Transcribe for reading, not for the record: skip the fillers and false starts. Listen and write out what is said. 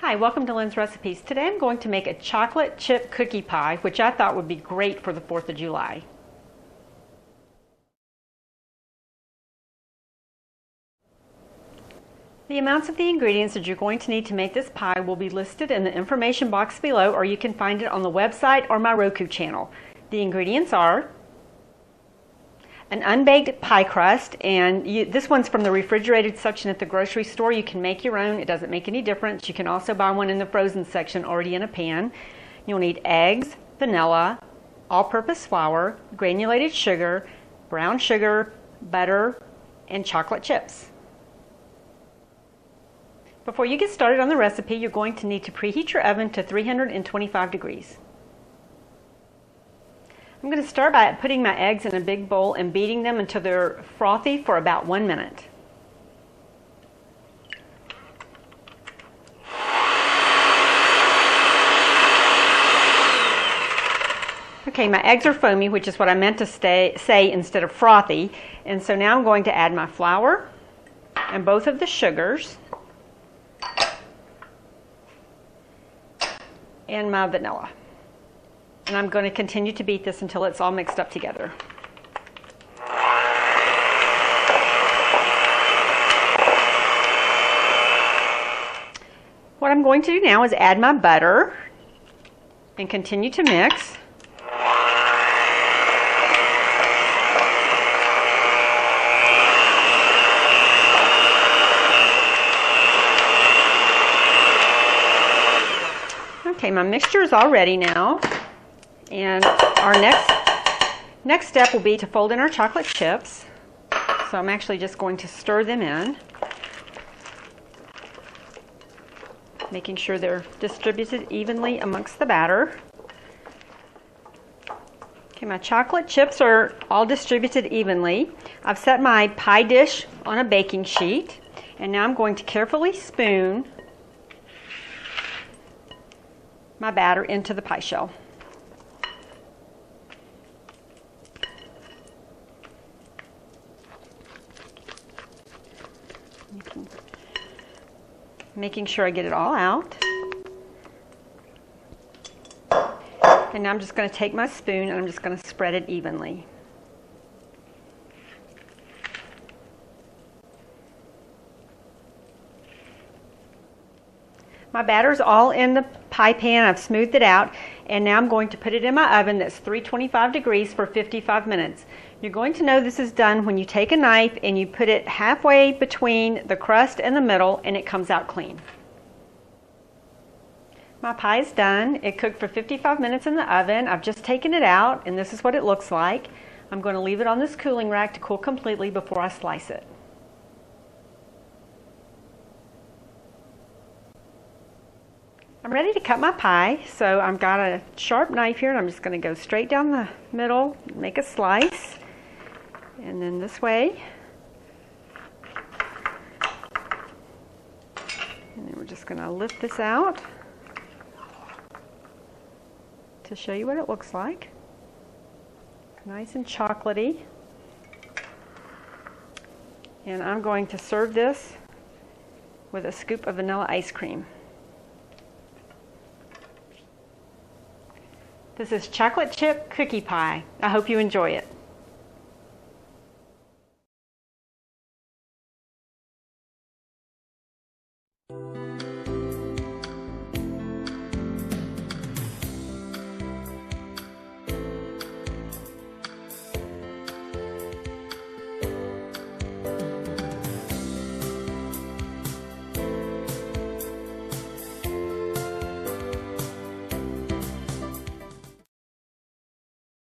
Hi, welcome to Lynn's Recipes. Today I'm going to make a chocolate chip cookie pie, which I thought would be great for the 4th of July. The amounts of the ingredients that you're going to need to make this pie will be listed in the information box below, or you can find it on the website or my Roku channel. The ingredients are an unbaked pie crust, and this one's from the refrigerated section at the grocery store. You can make your own. It doesn't make any difference. You can also buy one in the frozen section already in a pan. You'll need eggs, vanilla, all-purpose flour, granulated sugar, brown sugar, butter, and chocolate chips. Before you get started on the recipe, you're going to need to preheat your oven to 325 degrees. I'm going to start by putting my eggs in a big bowl and beating them until they're frothy for about 1 minute. Okay, my eggs are foamy, which is what I meant to say instead of frothy. And so now I'm going to add my flour and both of the sugars and my vanilla. And I'm going to continue to beat this until it's all mixed up together. What I'm going to do now is add my butter and continue to mix. Okay, my mixture is all ready now. And our next step will be to fold in our chocolate chips. So I'm actually just going to stir them in, making sure they're distributed evenly amongst the batter. Okay, my chocolate chips are all distributed evenly. I've set my pie dish on a baking sheet, and now I'm going to carefully spoon my batter into the pie shell. Making sure I get it all out. And now I'm just going to take my spoon and I'm just going to spread it evenly. My batter's all in the pie pan. I've smoothed it out, and now I'm going to put it in my oven that's 325 degrees for 55 minutes. You're going to know this is done when you take a knife and you put it halfway between the crust and the middle, and it comes out clean. My pie is done. It cooked for 55 minutes in the oven. I've just taken it out, and this is what it looks like. I'm going to leave it on this cooling rack to cool completely before I slice it. I'm ready to cut my pie, so I've got a sharp knife here, and I'm just going to go straight down the middle, make a slice, and then this way. And then we're just going to lift this out to show you what it looks like. Nice and chocolatey. And I'm going to serve this with a scoop of vanilla ice cream. This is chocolate chip cookie pie. I hope you enjoy it.